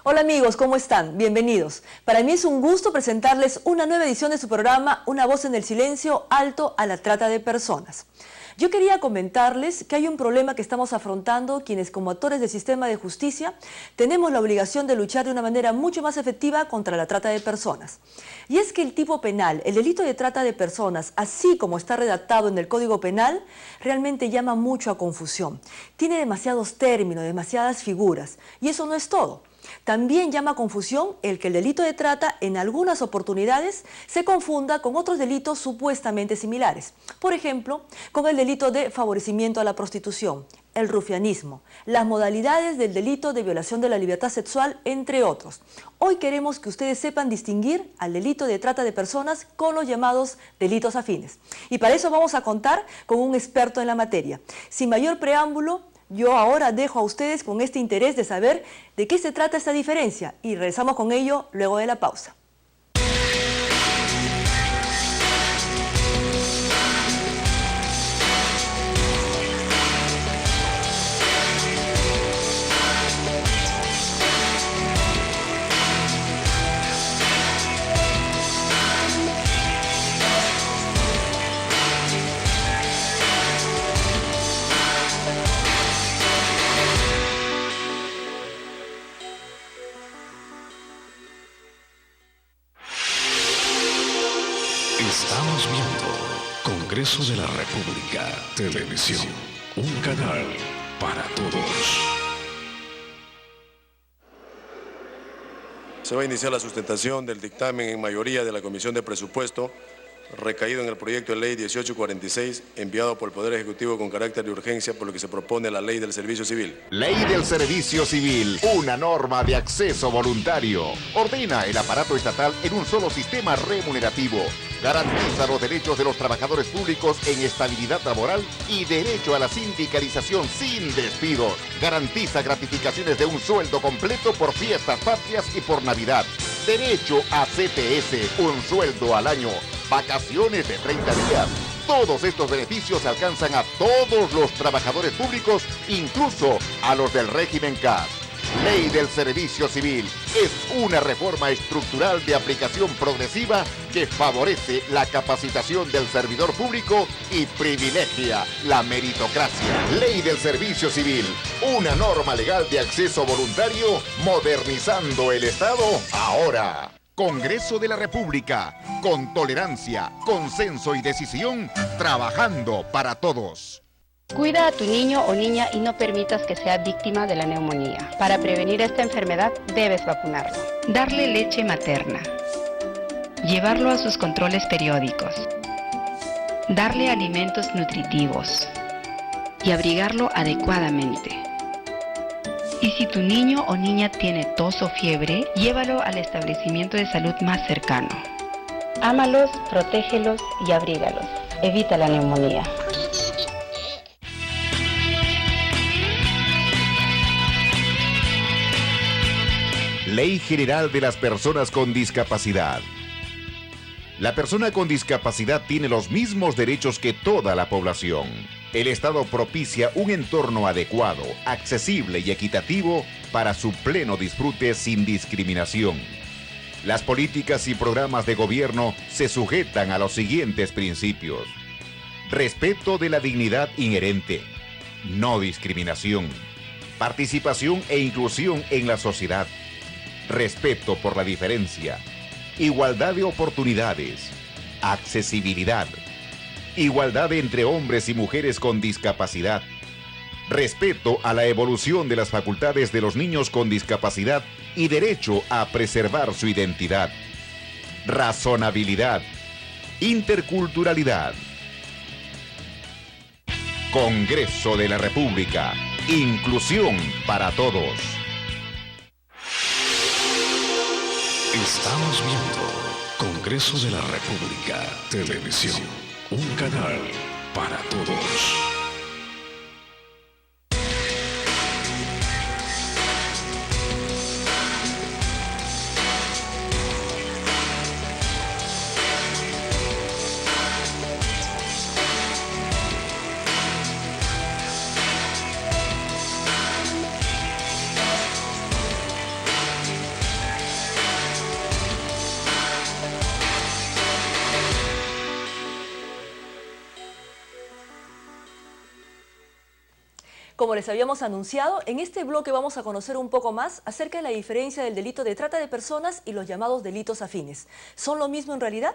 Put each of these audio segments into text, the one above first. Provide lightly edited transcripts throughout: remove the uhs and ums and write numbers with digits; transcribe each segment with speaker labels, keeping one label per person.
Speaker 1: Hola amigos, ¿cómo están? Bienvenidos. Para mí es un gusto presentarles una nueva edición de su programa Una voz en el silencio, alto a la trata de personas. Yo quería comentarles que hay un problema que estamos afrontando quienes como actores del sistema de justicia tenemos la obligación de luchar de una manera mucho más efectiva contra la trata de personas. Y es que el tipo penal, el delito de trata de personas, así como está redactado en el Código Penal, realmente llama mucho a confusión. Tiene demasiados términos, demasiadas figuras, y eso no es todo. También llama a confusión el que el delito de trata en algunas oportunidades se confunda con otros delitos supuestamente similares. Por ejemplo, con el delito de favorecimiento a la prostitución, el rufianismo, las modalidades del delito de violación de la libertad sexual, entre otros. Hoy queremos que ustedes sepan distinguir al delito de trata de personas con los llamados delitos afines. Y para eso vamos a contar con un experto en la materia. Sin mayor preámbulo, yo ahora dejo a ustedes con este interés de saber de qué se trata esta diferencia y regresamos con ello luego de la pausa.
Speaker 2: Estamos viendo Congreso de la República Televisión, un canal para todos.
Speaker 3: Se va a iniciar la sustentación del dictamen en mayoría de la Comisión de Presupuesto recaído en el proyecto de ley 1846 enviado por el Poder Ejecutivo con carácter de urgencia por lo que se propone la Ley del Servicio Civil.
Speaker 4: Ley del Servicio Civil, una norma de acceso voluntario. Ordena el aparato estatal en un solo sistema remunerativo. Garantiza los derechos de los trabajadores públicos en estabilidad laboral y derecho a la sindicalización sin despidos. Garantiza gratificaciones de un sueldo completo por fiestas patrias y por Navidad. Derecho a CTS, un sueldo al año. Vacaciones de 30 días. Todos estos beneficios alcanzan a todos los trabajadores públicos, incluso a los del régimen CAS. Ley del Servicio Civil es una reforma estructural de aplicación progresiva que favorece la capacitación del servidor público y privilegia la meritocracia. Ley del Servicio Civil, una norma legal de acceso voluntario modernizando el Estado ahora. Congreso de la República, con tolerancia, consenso y decisión, trabajando para todos.
Speaker 5: Cuida a tu niño o niña y no permitas que sea víctima de la neumonía. Para prevenir esta enfermedad debes vacunarlo. Darle leche materna. Llevarlo a sus controles periódicos. Darle alimentos nutritivos. Y abrigarlo adecuadamente. Y si tu niño o niña tiene tos o fiebre, llévalo al establecimiento de salud más cercano. Ámalos, protégelos y abrígalos. Evita la neumonía.
Speaker 4: Ley General de las Personas con Discapacidad. La persona con discapacidad tiene los mismos derechos que toda la población. El Estado propicia un entorno adecuado, accesible y equitativo para su pleno disfrute sin discriminación. Las políticas y programas de gobierno se sujetan a los siguientes principios: respeto de la dignidad inherente, no discriminación, participación e inclusión en la sociedad, respeto por la diferencia, igualdad de oportunidades, accesibilidad, igualdad entre hombres y mujeres con discapacidad, respeto a la evolución de las facultades de los niños con discapacidad y derecho a preservar su identidad, razonabilidad, interculturalidad. Congreso de la República, inclusión para todos.
Speaker 2: Estamos viendo Congreso de la República Televisión, un canal para todos.
Speaker 1: Como les habíamos anunciado, en este bloque vamos a conocer un poco más acerca de la diferencia del delito de trata de personas y los llamados delitos afines. ¿Son lo mismo en realidad?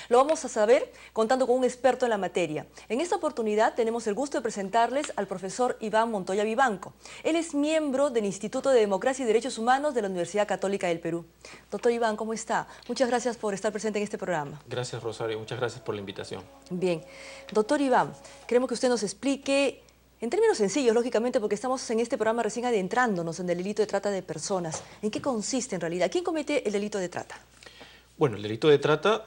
Speaker 1: Lo vamos a saber contando con un experto en la materia. En esta oportunidad tenemos el gusto de presentarles al profesor Iván Montoya Vivanco. Él es miembro del Instituto de Democracia y Derechos Humanos de la Universidad Católica del Perú. Doctor Iván, ¿cómo está? Muchas gracias por estar presente en este programa.
Speaker 6: Gracias, Rosario. Muchas gracias por la invitación.
Speaker 1: Bien. Doctor Iván, queremos que usted nos explique, en términos sencillos, lógicamente, porque estamos en este programa recién adentrándonos en el delito de trata de personas. ¿En qué consiste en realidad? ¿Quién comete el delito de trata?
Speaker 6: Bueno, el delito de trata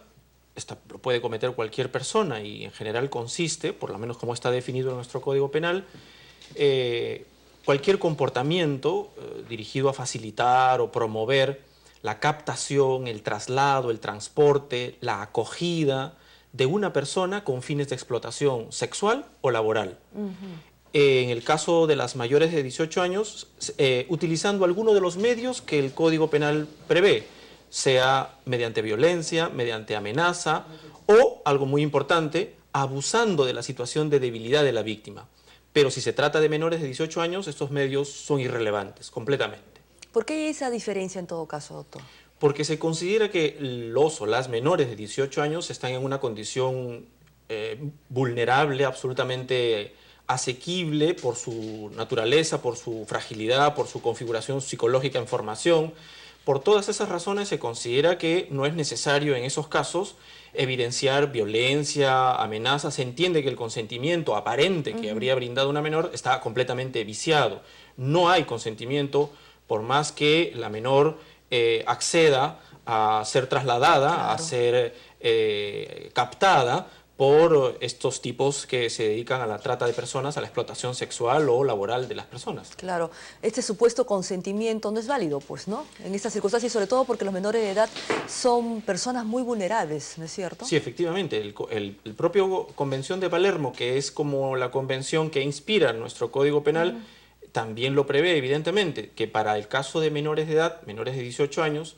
Speaker 6: lo puede cometer cualquier persona y en general consiste, por lo menos como está definido en nuestro Código Penal, cualquier comportamiento dirigido a facilitar o promover la captación, el traslado, el transporte, la acogida de una persona con fines de explotación sexual o laboral. En el caso de las mayores de 18 años, utilizando alguno de los medios que el Código Penal prevé, sea mediante violencia, mediante amenaza o, algo muy importante, abusando de la situación de debilidad de la víctima. Pero si se trata de menores de 18 años, estos medios son irrelevantes, completamente.
Speaker 1: ¿Por qué hay esa diferencia en todo caso, doctor?
Speaker 6: Porque se considera que los o las menores de 18 años están en una condición vulnerable, absolutamente asequible por su naturaleza, por su fragilidad, por su configuración psicológica en formación. Por todas esas razones se considera que no es necesario en esos casos evidenciar violencia, amenazas. Se entiende que el consentimiento aparente que habría brindado una menor está completamente viciado. No hay consentimiento por más que la menor acceda a ser trasladada, claro, a ser captada por estos tipos que se dedican a la trata de personas, a la explotación sexual o laboral de las personas.
Speaker 1: Claro, este supuesto consentimiento no es válido, pues, ¿no? En estas circunstancias, y sobre todo porque los menores de edad son personas muy vulnerables, ¿no es cierto?
Speaker 6: Sí, efectivamente. El propio Convención de Palermo, que es como la convención que inspira nuestro Código Penal, también lo prevé, evidentemente, que para el caso de menores de edad, menores de 18 años,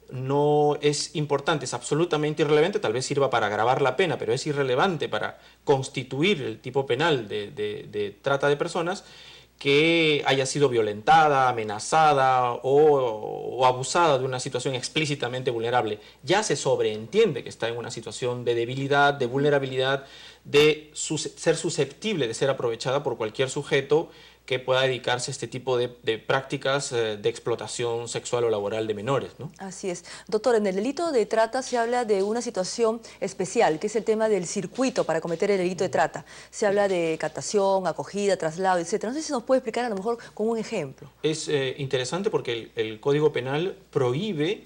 Speaker 6: no es importante, es absolutamente irrelevante, tal vez sirva para agravar la pena, pero es irrelevante para constituir el tipo penal de trata de personas que haya sido violentada, amenazada o abusada de una situación explícitamente vulnerable. Ya se sobreentiende que está en una situación de debilidad, de vulnerabilidad, de ser susceptible de ser aprovechada por cualquier sujeto que pueda dedicarse a este tipo de prácticas de explotación sexual o laboral de menores, ¿no?
Speaker 1: Así es. Doctor, en el delito de trata se habla de una situación especial, que es el tema del circuito para cometer el delito de trata. Se habla de captación, acogida, traslado, etc. No sé si nos puede explicar a lo mejor con un ejemplo.
Speaker 6: Es interesante porque el Código Penal prohíbe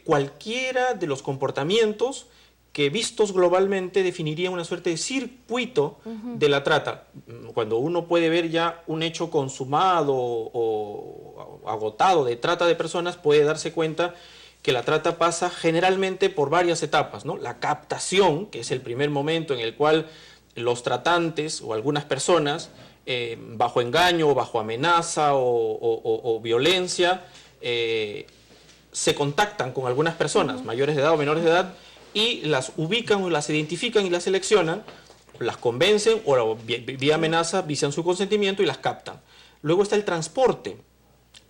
Speaker 6: cualquiera de los comportamientos que vistos globalmente definiría una suerte de circuito de la trata. Cuando uno puede ver ya un hecho consumado o agotado de trata de personas, puede darse cuenta que la trata pasa generalmente por varias etapas, ¿no? La captación, que es el primer momento en el cual los tratantes o algunas personas, bajo engaño o bajo amenaza o violencia, se contactan con algunas personas, mayores de edad o menores de edad, y las ubican o las identifican y las seleccionan, las convencen o vía amenaza vician su consentimiento y las captan. Luego está el transporte.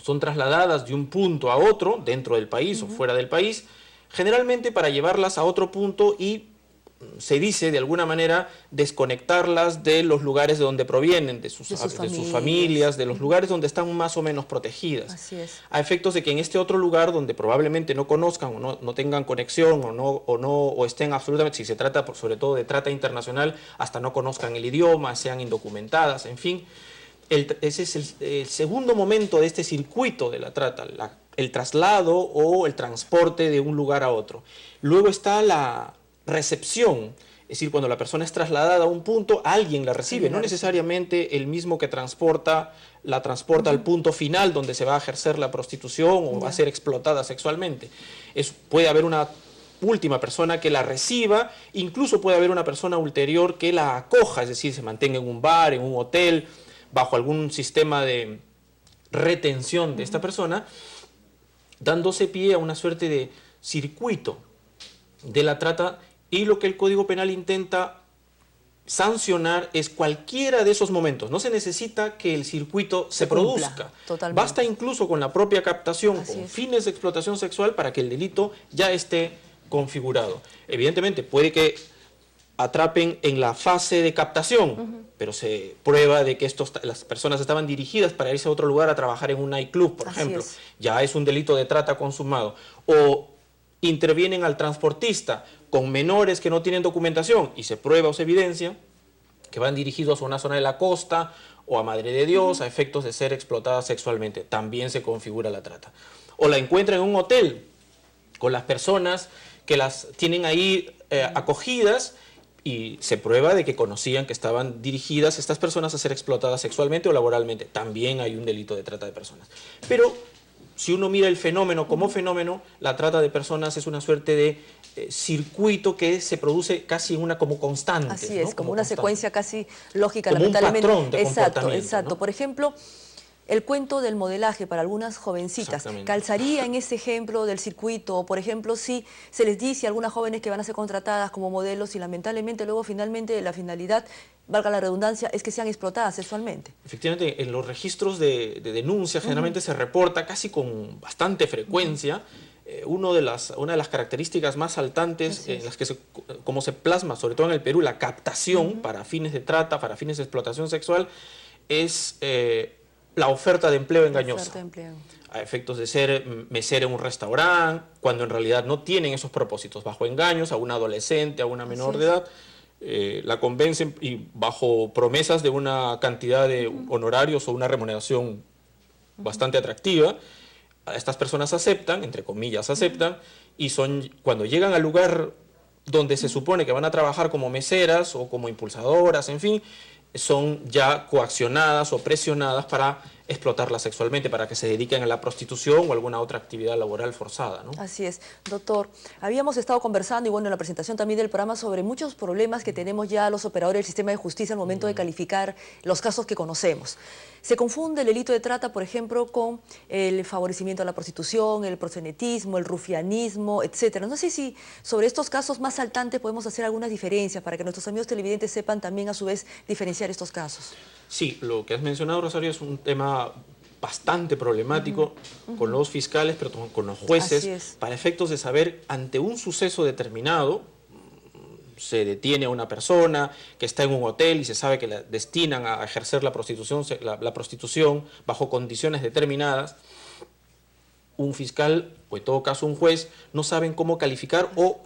Speaker 6: Son trasladadas de un punto a otro, dentro del país o fuera del país, generalmente para llevarlas a otro punto y se dice de alguna manera desconectarlas de los lugares de donde provienen, de sus familias, de los lugares donde están más o menos protegidas.
Speaker 1: Así es.
Speaker 6: A efectos de que en este otro lugar donde probablemente no conozcan o no tengan conexión o estén absolutamente, si se trata sobre todo de trata internacional, hasta no conozcan el idioma, sean indocumentadas, en fin. Ese es el segundo momento de este circuito de la trata, el traslado o el transporte de un lugar a otro. Luego está la recepción, es decir, cuando la persona es trasladada a un punto, alguien la recibe, no necesariamente el mismo que la transporta al punto final donde se va a ejercer la prostitución o va a ser explotada sexualmente. Puede haber una última persona que la reciba, incluso puede haber una persona ulterior que la acoja, es decir, se mantenga en un bar, en un hotel, bajo algún sistema de retención de esta persona, dándose pie a una suerte de circuito de la trata. Y lo que el Código Penal intenta sancionar es cualquiera de esos momentos. No se necesita que el circuito se produzca.
Speaker 1: Totalmente.
Speaker 6: Basta incluso con la propia captación,
Speaker 1: Así
Speaker 6: con
Speaker 1: es.
Speaker 6: fines de explotación sexual, para que el delito ya esté configurado. Evidentemente, puede que atrapen en la fase de captación, pero se prueba de que las personas estaban dirigidas para irse a otro lugar a trabajar en un nightclub, por
Speaker 1: Así
Speaker 6: ejemplo.
Speaker 1: es.
Speaker 6: Ya es un delito de trata consumado. O intervienen al transportista con menores que no tienen documentación y se prueba o se evidencia que van dirigidos a una zona de la costa o a Madre de Dios a efectos de ser explotadas sexualmente. También se configura la trata. O la encuentran en un hotel con las personas que las tienen ahí acogidas y se prueba de que conocían que estaban dirigidas estas personas a ser explotadas sexualmente o laboralmente. También hay un delito de trata de personas. Pero si uno mira el fenómeno como fenómeno, la trata de personas es una suerte de circuito que se produce casi en una como constante.
Speaker 1: Así es,
Speaker 6: ¿no?
Speaker 1: como una
Speaker 6: constante.
Speaker 1: secuencia casi lógica,
Speaker 6: Como un
Speaker 1: lamentablemente.
Speaker 6: patrón de
Speaker 1: Exacto,
Speaker 6: comportamiento,
Speaker 1: exacto.
Speaker 6: ¿no?
Speaker 1: Por ejemplo, el cuento del modelaje para algunas jovencitas,
Speaker 6: Exactamente.
Speaker 1: ¿calzaría en ese ejemplo del circuito? O, por ejemplo, si se les dice a algunas jóvenes que van a ser contratadas como modelos y lamentablemente luego finalmente la finalidad, valga la redundancia, es que sean explotadas sexualmente.
Speaker 6: Efectivamente, en los registros de denuncia generalmente se reporta casi con bastante frecuencia. Una de las características más saltantes en las que como se plasma, sobre todo en el Perú, la captación para fines de trata, para fines de explotación sexual, es la oferta de empleo engañosa.
Speaker 1: Oferta de empleo.
Speaker 6: A efectos de ser mesera en un restaurante, cuando en realidad no tienen esos propósitos, bajo engaños a una adolescente, a una menor de edad, la convencen y bajo promesas de una cantidad de honorarios o una remuneración bastante atractiva. Estas personas aceptan, entre comillas aceptan, y cuando llegan al lugar donde se supone que van a trabajar como meseras o como impulsadoras, en fin, son ya coaccionadas o presionadas para explotarlas sexualmente, para que se dediquen a la prostitución o alguna otra actividad laboral forzada, ¿no?
Speaker 1: Así es. Doctor, habíamos estado conversando, y bueno, en la presentación también del programa, sobre muchos problemas que tenemos ya los operadores del sistema de justicia al momento de calificar los casos que conocemos. Se confunde el delito de trata, por ejemplo, con el favorecimiento a la prostitución, el proxenetismo, el rufianismo, etcétera. No sé si sobre estos casos más saltantes podemos hacer algunas diferencias para que nuestros amigos televidentes sepan también a su vez diferenciar estos casos.
Speaker 6: Sí, lo que has mencionado, Rosario, es un tema bastante problemático con los fiscales, pero también con los jueces, para efectos de saber ante un suceso determinado. Se detiene a una persona que está en un hotel y se sabe que la destinan a ejercer la prostitución bajo condiciones determinadas. Un fiscal, o en todo caso un juez, no saben cómo calificar o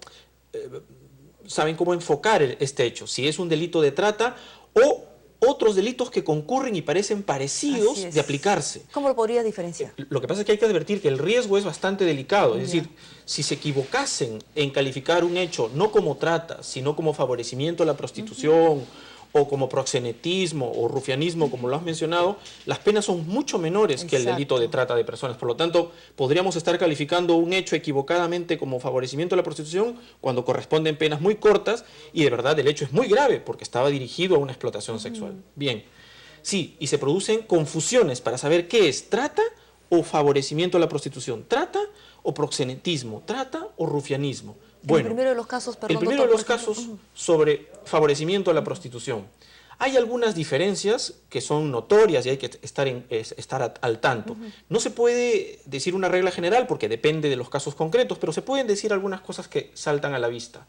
Speaker 6: saben cómo enfocar este hecho, si es un delito de trata o otros delitos que concurren y parecen parecidos de aplicarse.
Speaker 1: ¿Cómo lo podría diferenciar?
Speaker 6: Lo que pasa es que hay que advertir que el riesgo es bastante delicado. Es decir, si se equivocasen en calificar un hecho no como trata, sino como favorecimiento a la prostitución o como proxenetismo o rufianismo, como lo has mencionado, las penas son mucho menores que el delito de trata de personas. Por lo tanto, podríamos estar calificando un hecho equivocadamente como favorecimiento a la prostitución cuando corresponden penas muy cortas y de verdad el hecho es muy grave porque estaba dirigido a una explotación sexual. Bien, sí, y se producen confusiones para saber qué es trata o favorecimiento a la prostitución, trata o proxenetismo, trata o rufianismo. Bueno,
Speaker 1: el primero de los casos, perdón,
Speaker 6: el primero
Speaker 1: doctor,
Speaker 6: de los casos sobre favorecimiento a la prostitución. Hay algunas diferencias que son notorias y hay que estar al tanto. No se puede decir una regla general porque depende de los casos concretos, pero se pueden decir algunas cosas que saltan a la vista.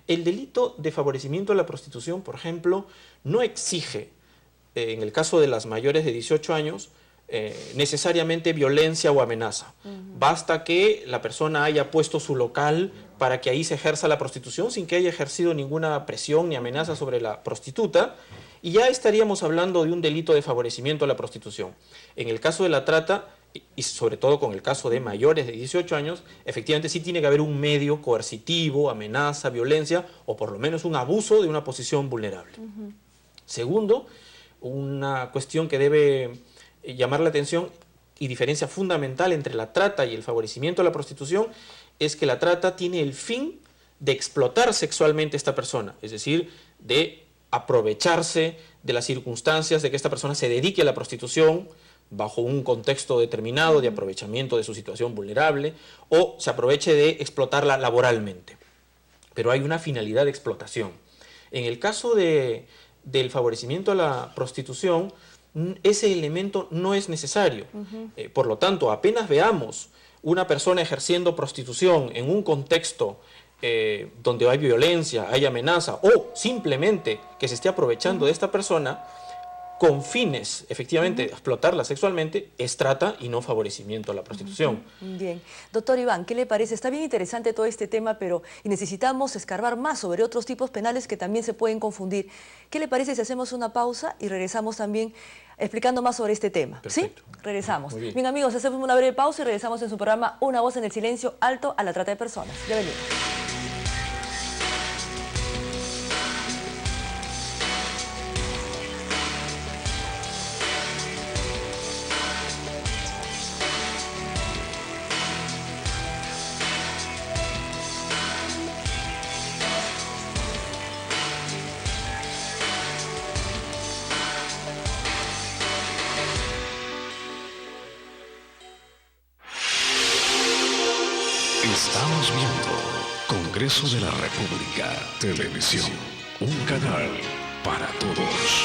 Speaker 6: El delito de favorecimiento a la prostitución, por ejemplo, no exige, en el caso de las mayores de 18 años, necesariamente violencia o amenaza. Basta que la persona haya puesto su local para que ahí se ejerza la prostitución sin que haya ejercido ninguna presión ni amenaza sobre la prostituta y ya estaríamos hablando de un delito de favorecimiento a la prostitución. En el caso de la trata, y sobre todo con el caso de mayores de 18 años, efectivamente sí tiene que haber un medio coercitivo, amenaza, violencia o por lo menos un abuso de una posición vulnerable. Segundo, una cuestión que debe llamar la atención y diferencia fundamental entre la trata y el favorecimiento a la prostitución es que la trata tiene el fin de explotar sexualmente a esta persona, es decir, de aprovecharse de las circunstancias de que esta persona se dedique a la prostitución bajo un contexto determinado de aprovechamiento de su situación vulnerable o se aproveche de explotarla laboralmente. Pero hay una finalidad de explotación. En el caso del favorecimiento a la prostitución, ese elemento no es necesario. Por lo tanto, apenas veamos una persona ejerciendo prostitución en un contexto donde hay violencia, hay amenaza o simplemente que se esté aprovechando de esta persona con fines, efectivamente, de explotarla sexualmente, es trata y no favorecimiento a la prostitución.
Speaker 1: Bien. Doctor Iván, ¿qué le parece? Está bien interesante todo este tema, pero necesitamos escarbar más sobre otros tipos penales que también se pueden confundir. ¿Qué le parece si hacemos una pausa y regresamos también explicando más sobre este tema?
Speaker 6: Perfecto.
Speaker 1: ¿Sí? Regresamos.
Speaker 6: Muy bien.
Speaker 1: Bien, amigos, hacemos una breve pausa y regresamos en su programa Una voz en el silencio, alto a la trata de personas. Ya venimos.
Speaker 2: Estamos viendo Congreso de la República, Televisión, un canal para todos.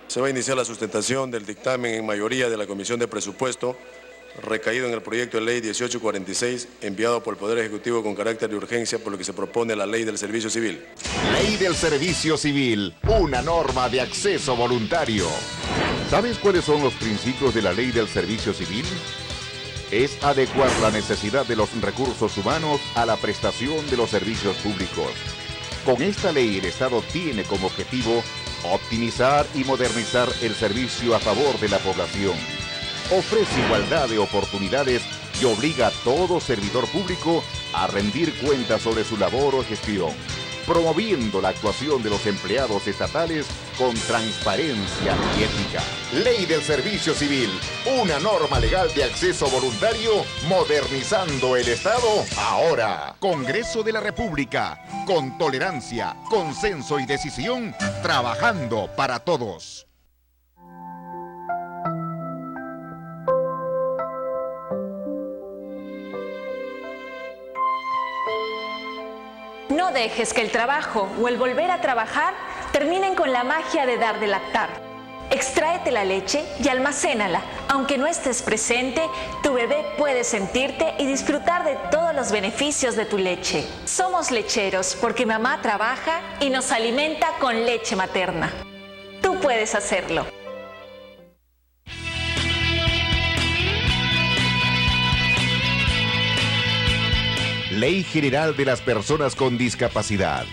Speaker 3: Se va a iniciar la sustentación del dictamen en mayoría de la Comisión de Presupuesto recaído en el proyecto de ley 1846 enviado por el Poder Ejecutivo con carácter de urgencia, por lo que se propone la Ley del Servicio Civil.
Speaker 4: Ley del Servicio Civil, una norma de acceso voluntario. ¿Sabes cuáles son los principios de la Ley del Servicio Civil? Es adecuar la necesidad de los recursos humanos a la prestación de los servicios públicos. Con esta ley, el Estado tiene como objetivo optimizar y modernizar el servicio a favor de la población. Ofrece igualdad de oportunidades y obliga a todo servidor público a rendir cuentas sobre su labor o gestión, promoviendo la actuación de los empleados estatales con transparencia y ética. Ley del Servicio Civil, una norma legal de acceso voluntario, modernizando el Estado ahora. Congreso de la República, con tolerancia, consenso y decisión, trabajando para todos.
Speaker 7: No dejes que el trabajo o el volver a trabajar terminen con la magia de dar de lactar. Extráete la leche y almacénala. Aunque no estés presente, tu bebé puede sentirte y disfrutar de todos los beneficios de tu leche. Somos lecheros porque mamá trabaja y nos alimenta con leche materna. Tú puedes hacerlo.
Speaker 4: Ley General de las Personas con Discapacidad.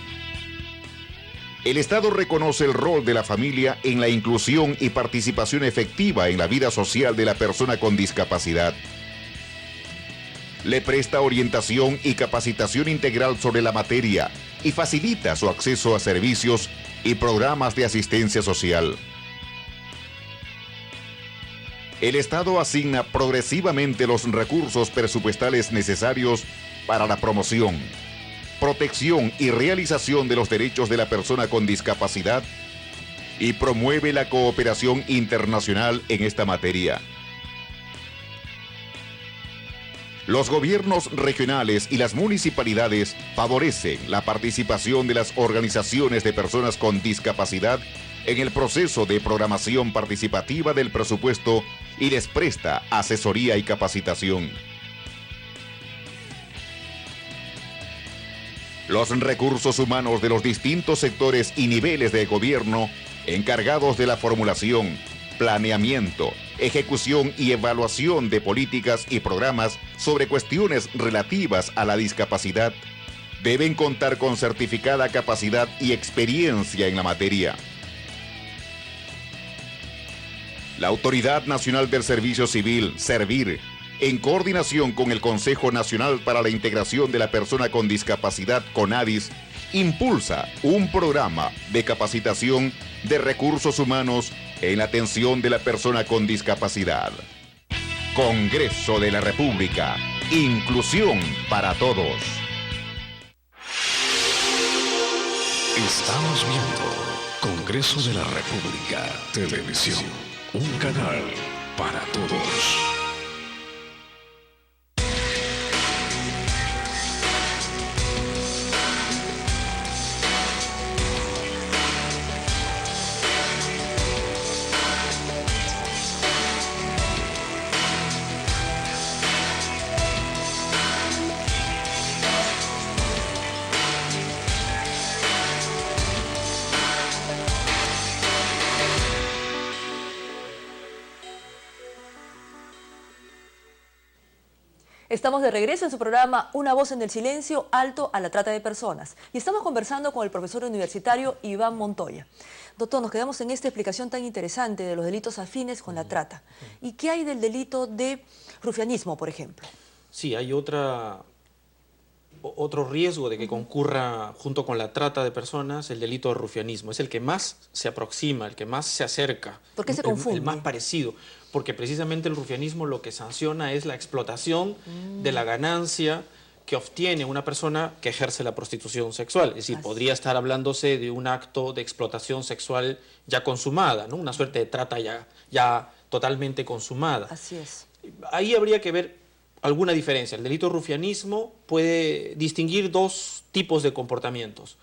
Speaker 4: El Estado reconoce el rol de la familia en la inclusión y participación efectiva en la vida social de la persona con discapacidad. Le presta orientación y capacitación integral sobre la materia y facilita su acceso a servicios y programas de asistencia social. El Estado asigna progresivamente los recursos presupuestales necesarios para la promoción, protección y realización de los derechos de la persona con discapacidad y promueve la cooperación internacional en esta materia. Los gobiernos regionales y las municipalidades favorecen la participación de las organizaciones de personas con discapacidad en el proceso de programación participativa del presupuesto y les presta asesoría y capacitación. Los recursos humanos de los distintos sectores y niveles de gobierno encargados de la formulación, planeamiento, ejecución y evaluación de políticas y programas sobre cuestiones relativas a la discapacidad deben contar con certificada capacidad y experiencia en la materia. La Autoridad Nacional del Servicio Civil, SERVIR, en coordinación con el Consejo Nacional para la Integración de la Persona con Discapacidad, CONADIS, impulsa un programa de capacitación de recursos humanos en la atención de la persona con discapacidad. Congreso de la República, inclusión para todos.
Speaker 2: Estamos viendo Congreso de la República, Televisión, un canal para todos.
Speaker 1: Estamos de regreso en su programa Una voz en el silencio, alto a la trata de personas. Y estamos conversando con el profesor universitario Iván Montoya. Doctor, nos quedamos en esta explicación tan interesante de los delitos afines con la trata. ¿Y qué hay del delito de rufianismo, por ejemplo?
Speaker 6: Sí, hay otro riesgo de que concurra junto con la trata de personas el delito de rufianismo. Es el que más se aproxima, el que más se acerca.
Speaker 1: ¿Por qué se confunde?
Speaker 6: El más parecido. Porque precisamente el rufianismo lo que sanciona es la explotación de la ganancia que obtiene una persona que ejerce la prostitución sexual. Es decir, podría estar hablándose de un acto de explotación sexual ya consumada, ¿no? Una suerte de trata ya totalmente consumada.
Speaker 1: Así es.
Speaker 6: Ahí habría que ver alguna diferencia. El delito de rufianismo puede distinguir dos tipos de comportamientos.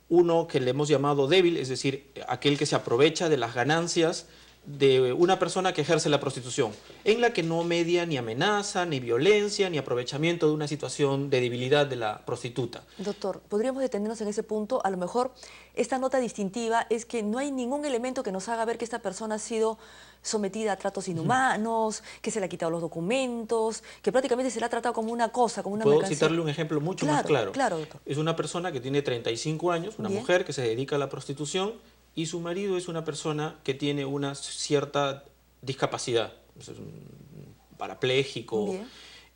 Speaker 6: Uno que le hemos llamado débil, es decir, aquel que se aprovecha de las ganancias de una persona que ejerce la prostitución, en la que no media ni amenaza, ni violencia, ni aprovechamiento de una situación de debilidad de la prostituta.
Speaker 1: Doctor, ¿podríamos detenernos en ese punto? A lo mejor esta nota distintiva es que no hay ningún elemento que nos haga ver que esta persona ha sido sometida a tratos inhumanos, que se le ha quitado los documentos, que prácticamente se le ha tratado como una cosa, como una mercancía.
Speaker 6: ¿Puedo citarle un ejemplo mucho más claro?
Speaker 1: Claro, doctor.
Speaker 6: Es una persona que tiene 35 años, una mujer que se dedica a la prostitución, y su marido es una persona que tiene una cierta discapacidad, es un parapléjico,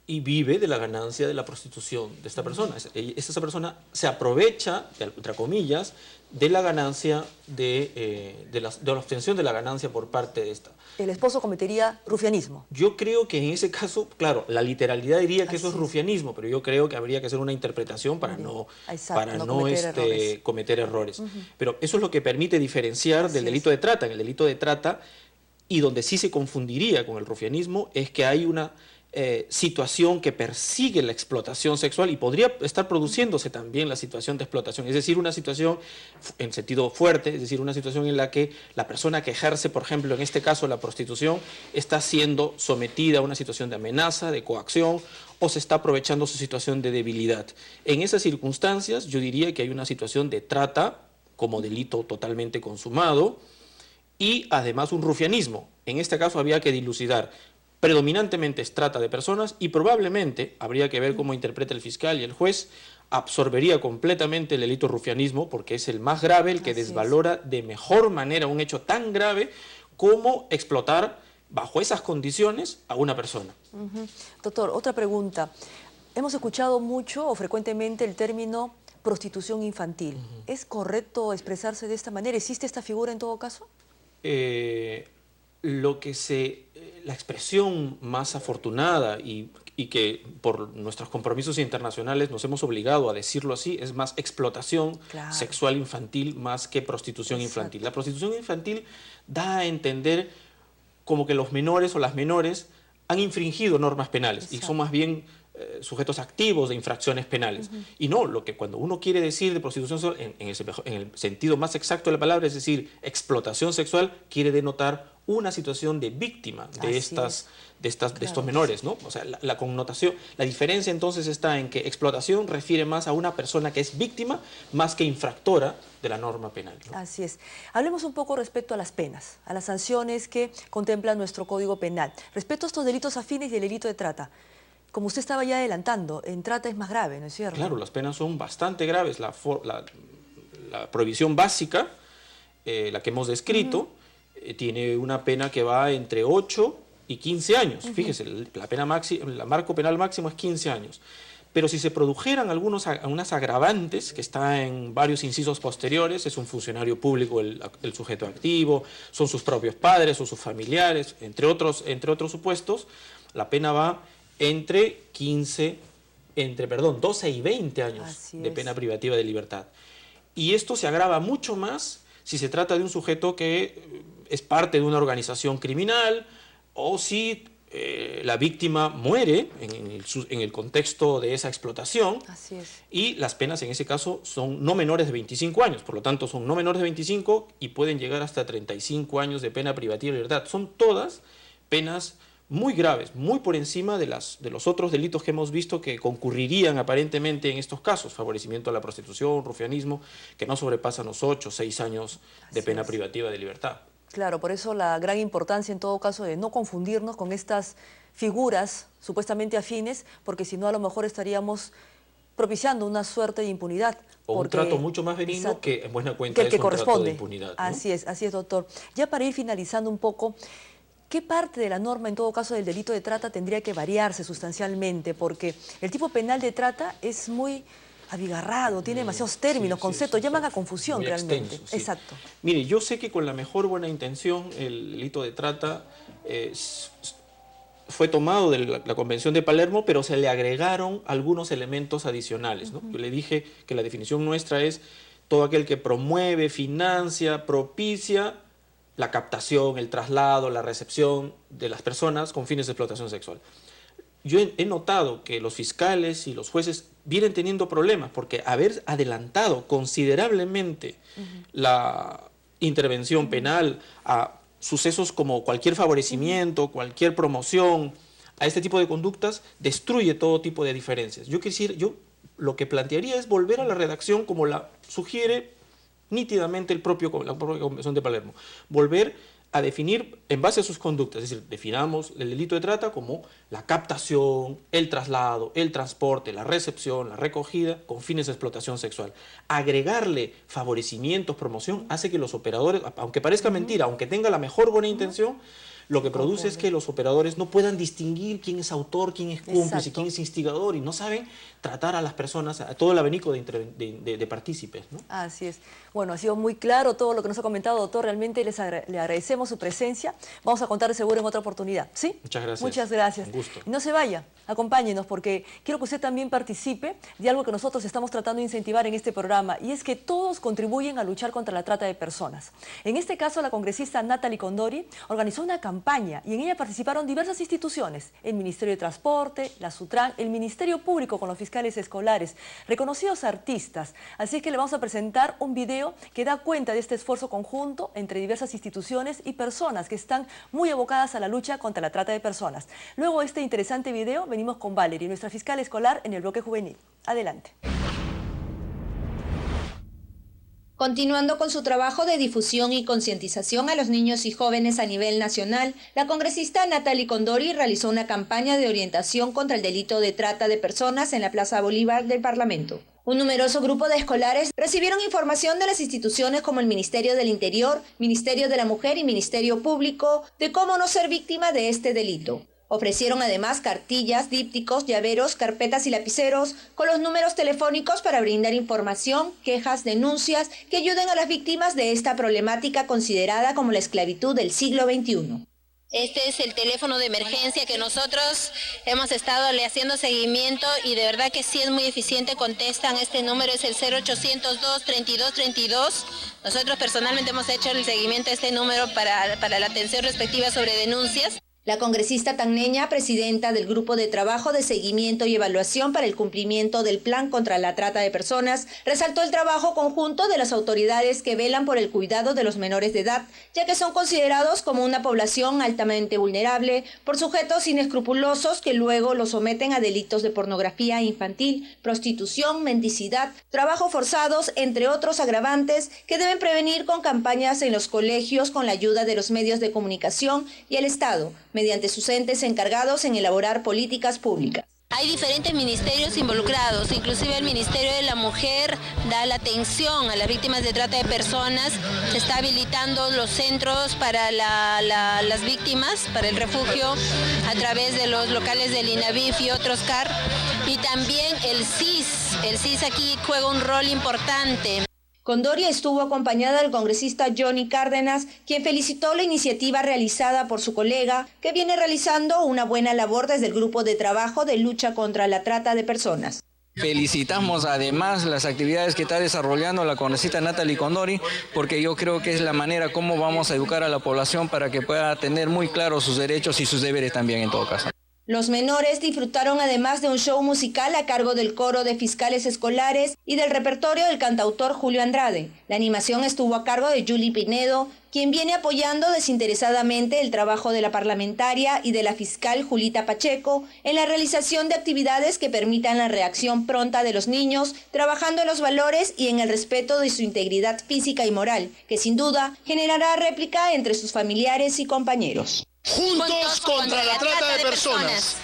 Speaker 6: y vive de la ganancia de la prostitución de esta persona. Esa persona se aprovecha, entre comillas, de la ganancia, de la obtención de la ganancia por parte de esta.
Speaker 1: El esposo cometería rufianismo.
Speaker 6: Yo creo que en ese caso, claro, la literalidad diría que eso es rufianismo, pero yo creo que habría que hacer una interpretación para no cometer errores. Pero eso es lo que permite diferenciar del delito de trata. En el delito de trata, y donde sí se confundiría con el rufianismo, es que hay una situación que persigue la explotación sexual y podría estar produciéndose también la situación de explotación, es decir, una situación en sentido fuerte, es decir, una situación en la que la persona que ejerce, por ejemplo, en este caso la prostitución, está siendo sometida a una situación de amenaza, de coacción, o se está aprovechando su situación de debilidad. En esas circunstancias yo diría que hay una situación de trata como delito totalmente consumado y además un rufianismo. En este caso había que dilucidar. Predominantemente es trata de personas y probablemente, habría que ver cómo interpreta el fiscal y el juez, absorbería completamente el delito de rufianismo porque es el más grave, el que desvalora de mejor manera un hecho tan grave como explotar bajo esas condiciones a una persona.
Speaker 1: Doctor, otra pregunta. Hemos escuchado mucho o frecuentemente el término prostitución infantil. ¿Es correcto expresarse de esta manera? ¿Existe esta figura en todo caso?
Speaker 6: La expresión más afortunada y que por nuestros compromisos internacionales nos hemos obligado a decirlo así, es más explotación sexual infantil más que prostitución infantil. La prostitución infantil da a entender como que los menores o las menores han infringido normas penales y son más bien sujetos activos de infracciones penales. Y no, cuando uno quiere decir de prostitución sexual, en el sentido más exacto de la palabra, es decir, explotación sexual, quiere denotar una situación de víctima de estos menores, ¿no? O sea, la connotación, la diferencia entonces está en que explotación refiere más a una persona que es víctima más que infractora de la norma penal, ¿no?
Speaker 1: Así es. Hablemos un poco respecto a las penas, a las sanciones que contempla nuestro Código Penal. Respecto a estos delitos afines y el delito de trata, como usted estaba ya adelantando, en trata es más grave, ¿no es cierto?
Speaker 6: Claro, las penas son bastante graves. La prohibición básica, la que hemos descrito, tiene una pena que va entre 8 y 15 años. Fíjese, la pena máxima, el marco penal máximo es 15 años. Pero si se produjeran unas agravantes, que está en varios incisos posteriores, es un funcionario público el sujeto activo, son sus propios padres o sus familiares, entre otros supuestos, la pena va entre 12 y 20 años de pena privativa de libertad. Y esto se agrava mucho más si se trata de un sujeto que es parte de una organización criminal o si la víctima muere en el contexto de esa explotación.
Speaker 1: Así es.
Speaker 6: Y las penas en ese caso son no menores de 25 años, por lo tanto son no menores de 25 y pueden llegar hasta 35 años de pena privativa de libertad. Son todas penas muy graves, muy por encima de los otros delitos que hemos visto que concurrirían aparentemente en estos casos, favorecimiento a la prostitución, rufianismo, que no sobrepasan los 8 o 6 años de pena privativa de libertad.
Speaker 1: Claro, por eso la gran importancia en todo caso de no confundirnos con estas figuras supuestamente afines, porque si no a lo mejor estaríamos propiciando una suerte de impunidad.
Speaker 6: O un trato mucho más benigno que en buena cuenta
Speaker 1: que el que
Speaker 6: es un trato
Speaker 1: corresponde.
Speaker 6: de impunidad, ¿no?
Speaker 1: Así es, doctor. Ya para ir finalizando un poco, ¿qué parte de la norma en todo caso del delito de trata tendría que variarse sustancialmente? Porque el tipo penal de trata es muy abigarrado, tiene demasiados términos, conceptos, llaman a confusión
Speaker 6: muy
Speaker 1: realmente.
Speaker 6: extenso, sí.
Speaker 1: Exacto.
Speaker 6: Mire, yo sé que con la mejor buena intención el delito de trata fue tomado de la Convención de Palermo, pero se le agregaron algunos elementos adicionales, ¿no? Yo le dije que la definición nuestra es todo aquel que promueve, financia, propicia la captación, el traslado, la recepción de las personas con fines de explotación sexual. Yo he notado que los fiscales y los jueces vienen teniendo problemas porque haber adelantado considerablemente la intervención penal a sucesos como cualquier favorecimiento, cualquier promoción, a este tipo de conductas, destruye todo tipo de diferencias. Yo lo que plantearía es volver a la redacción como la sugiere nítidamente la propia Convención de Palermo. Volver a definir en base a sus conductas, es decir, definamos el delito de trata como la captación, el traslado, el transporte, la recepción, la recogida con fines de explotación sexual. Agregarle favorecimientos, promoción, hace que los operadores, aunque parezca mentira, aunque tenga la mejor buena intención, lo que produce es que los operadores no puedan distinguir quién es autor, quién es cómplice, quién es instigador, y no saben tratar a las personas, a todo el abanico de partícipes, ¿no?
Speaker 1: Así es. Bueno, ha sido muy claro todo lo que nos ha comentado, doctor. Realmente le agradecemos su presencia. Vamos a contar de seguro en otra oportunidad, ¿sí?
Speaker 6: Muchas gracias.
Speaker 1: Muchas gracias.
Speaker 6: Un gusto.
Speaker 1: Y no se vaya, acompáñenos, porque quiero que usted también participe de algo que nosotros estamos tratando de incentivar en este programa, y es que todos contribuyen a luchar contra la trata de personas. En este caso, la congresista Natalie Condori organizó una campaña y en ella participaron diversas instituciones, el Ministerio de Transporte, la Sutran, el Ministerio Público con los fiscales escolares, reconocidos artistas. Así es que le vamos a presentar un video que da cuenta de este esfuerzo conjunto entre diversas instituciones y personas que están muy abocadas a la lucha contra la trata de personas. Luego de este interesante video venimos con Valerie, nuestra fiscal escolar en el bloque juvenil. Adelante.
Speaker 8: Continuando con su trabajo de difusión y concientización a los niños y jóvenes a nivel nacional, la congresista Natalie Condori realizó una campaña de orientación contra el delito de trata de personas en la Plaza Bolívar del Parlamento. Un numeroso grupo de escolares recibieron información de las instituciones como el Ministerio del Interior, Ministerio de la Mujer y Ministerio Público de cómo no ser víctima de este delito. Ofrecieron además cartillas, dípticos, llaveros, carpetas y lapiceros con los números telefónicos para brindar información, quejas, denuncias que ayuden a las víctimas de esta problemática considerada como la esclavitud del siglo XXI.
Speaker 9: Este es el teléfono de emergencia que nosotros hemos estado le haciendo seguimiento y de verdad que sí es muy eficiente, contestan. Este número es el 0802-3232. Nosotros personalmente hemos hecho el seguimiento a este número para la atención respectiva sobre denuncias.
Speaker 8: La congresista tacneña, presidenta del Grupo de Trabajo de Seguimiento y Evaluación para el Cumplimiento del Plan contra la Trata de Personas, resaltó el trabajo conjunto de las autoridades que velan por el cuidado de los menores de edad, ya que son considerados como una población altamente vulnerable por sujetos inescrupulosos que luego los someten a delitos de pornografía infantil, prostitución, mendicidad, trabajo forzados, entre otros agravantes que deben prevenir con campañas en los colegios con la ayuda de los medios de comunicación y el Estado, mediante sus entes encargados en elaborar políticas públicas.
Speaker 9: Hay diferentes ministerios involucrados, inclusive el Ministerio de la Mujer da la atención a las víctimas de trata de personas, se está habilitando los centros para las víctimas, para el refugio, a través de los locales del INAVIF y otros CAR, y también el CIS aquí juega un rol importante.
Speaker 8: Condori estuvo acompañada del congresista Johnny Cárdenas, quien felicitó la iniciativa realizada por su colega, que viene realizando una buena labor desde el grupo de trabajo de lucha contra la trata de personas.
Speaker 10: Felicitamos además las actividades que está desarrollando la congresista Natalie Condori, porque yo creo que es la manera como vamos a educar a la población para que pueda tener muy claros sus derechos y sus deberes también en todo caso.
Speaker 8: Los menores disfrutaron además de un show musical a cargo del coro de fiscales escolares y del repertorio del cantautor Julio Andrade. La animación estuvo a cargo de Julie Pinedo, quien viene apoyando desinteresadamente el trabajo de la parlamentaria y de la fiscal Julita Pacheco en la realización de actividades que permitan la reacción pronta de los niños, trabajando en los valores y en el respeto de su integridad física y moral, que sin duda generará réplica entre sus familiares y compañeros.
Speaker 11: Juntos contra la trata de personas.